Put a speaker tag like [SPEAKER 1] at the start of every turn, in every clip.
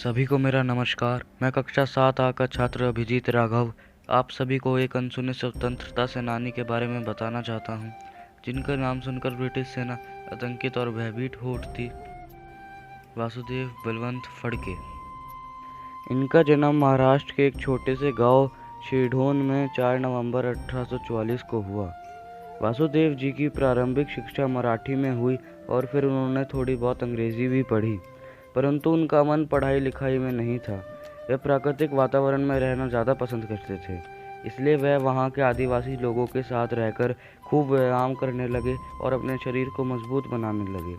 [SPEAKER 1] सभी को मेरा नमस्कार। मैं कक्षा 7A का छात्र अभिजीत राघव आप सभी को एक अनसुने स्वतंत्रता सेनानी के बारे में बताना चाहता हूँ, जिनका नाम सुनकर ब्रिटिश सेना आतंकित और भयभीत हो उठती। वासुदेव बलवंत फड़के। इनका जन्म महाराष्ट्र के एक छोटे से गांव शिरढोण में 4 नवंबर 1844 को हुआ। वासुदेव जी की प्रारंभिक शिक्षा मराठी में हुई और फिर उन्होंने थोड़ी बहुत अंग्रेजी भी पढ़ी, परंतु उनका मन पढ़ाई लिखाई में नहीं था। वे प्राकृतिक वातावरण में रहना ज़्यादा पसंद करते थे, इसलिए वह वहाँ के आदिवासी लोगों के साथ रहकर खूब व्यायाम करने लगे और अपने शरीर को मजबूत बनाने लगे।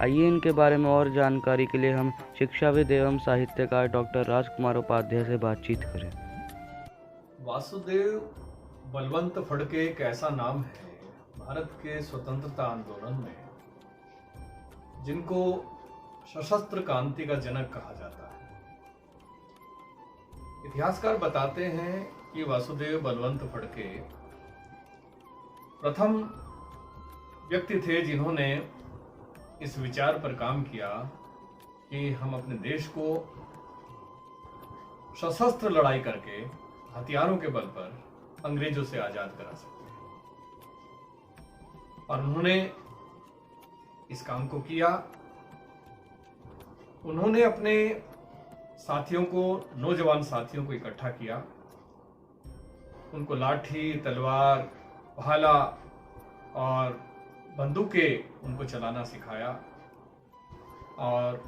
[SPEAKER 1] आइए इनके बारे में और जानकारी के लिए हम शिक्षाविद एवं साहित्यकार डॉक्टर राजकुमार उपाध्याय से बातचीत करें।
[SPEAKER 2] वासुदेव बलवंत फड़के एक ऐसा नाम है भारत के स्वतंत्रता आंदोलन में, जिनको सशस्त्र क्रांति का जनक कहा जाता है। इतिहासकार बताते हैं कि वासुदेव बलवंत फड़के प्रथम व्यक्ति थे जिन्होंने इस विचार पर काम किया कि हम अपने देश को सशस्त्र लड़ाई करके हथियारों के बल पर अंग्रेजों से आजाद करा सकते हैं, और उन्होंने इस काम को किया। उन्होंने अपने साथियों को, नौजवान साथियों को इकट्ठा किया, उनको लाठी, तलवार, भाला और बंदूकें उनको चलाना सिखाया, और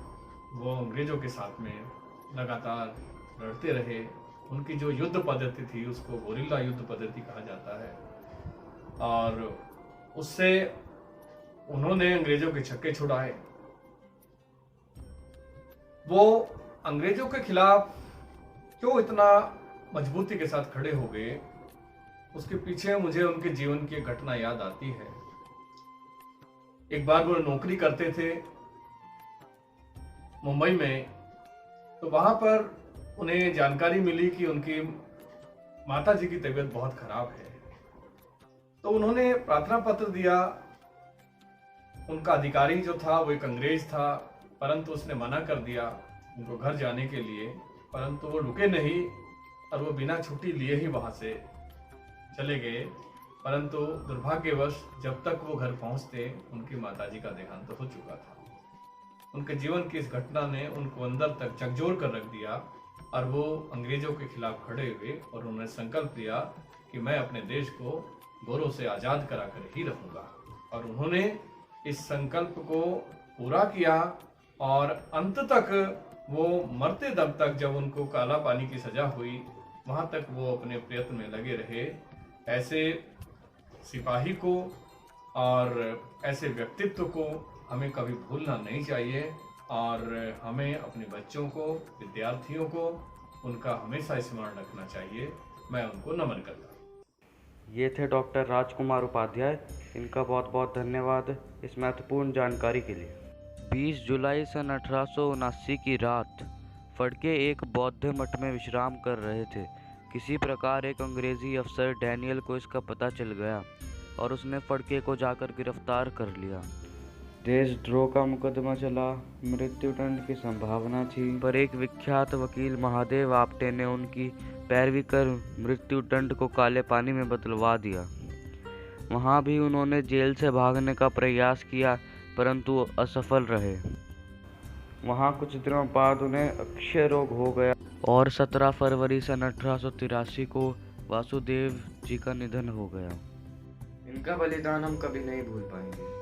[SPEAKER 2] वो अंग्रेजों के साथ में लगातार लड़ते रहे। उनकी जो युद्ध पद्धति थी उसको गोरिल्ला युद्ध पद्धति कहा जाता है, और उससे उन्होंने अंग्रेजों के छक्के छुड़ाए। वो अंग्रेजों के खिलाफ क्यों इतना मजबूती के साथ खड़े हो गए, उसके पीछे मुझे उनके जीवन की एक घटना याद आती है। एक बार वो नौकरी करते थे मुंबई में, तो वहां पर उन्हें जानकारी मिली कि उनकी माताजी की तबीयत बहुत खराब है। तो उन्होंने प्रार्थना पत्र दिया। उनका अधिकारी जो था वो एक अंग्रेज था, परंतु उसने मना कर दिया उनको घर जाने के लिए, परंतु वो रुके नहीं और वो बिना छुट्टी लिए ही वहां से चले गए। परंतु दुर्भाग्यवश जब तक वो घर पहुंचते उनकी माताजी का देहांत हो चुका था। उनके जीवन की इस घटना ने उनको अंदर तक झकझोर कर रख दिया, और वो अंग्रेजों के खिलाफ खड़े हुए और उन्होंने संकल्प लिया कि मैं अपने देश को गोरों से आज़ाद करा कर ही रहूँगा। और उन्होंने इस संकल्प को पूरा किया, और अंत तक वो मरते दम तक, जब उनको काला पानी की सजा हुई, वहाँ तक वो अपने प्रयत्न में लगे रहे। ऐसे सिपाही को और ऐसे व्यक्तित्व को हमें कभी भूलना नहीं चाहिए, और हमें अपने बच्चों को, विद्यार्थियों को उनका हमेशा स्मरण रखना चाहिए। मैं उनको नमन करता हूँ।
[SPEAKER 1] ये थे डॉक्टर राजकुमार उपाध्याय। इनका बहुत बहुत धन्यवाद इस महत्वपूर्ण जानकारी के लिए। 20 जुलाई सन 1879 की रात फड़के एक बौद्ध मठ में विश्राम कर रहे थे। किसी प्रकार एक अंग्रेजी अफसर डैनियल को इसका पता चल गया और उसने फड़के को जाकर गिरफ्तार कर लिया। देशद्रोह का मुकदमा चला, मृत्युदंड की संभावना थी, पर एक विख्यात वकील महादेव आप्टे ने उनकी पैरवी कर मृत्युदंड को काले पानी में बदलवा दिया। वहाँ भी उन्होंने जेल से भागने का प्रयास किया, परंतु असफल रहे। वहाँ कुछ दिनों बाद उन्हें अक्षय रोग हो गया और 17 फरवरी सन 1883 को वासुदेव जी का निधन हो गया।
[SPEAKER 3] इनका बलिदान हम कभी नहीं भूल पाएंगे।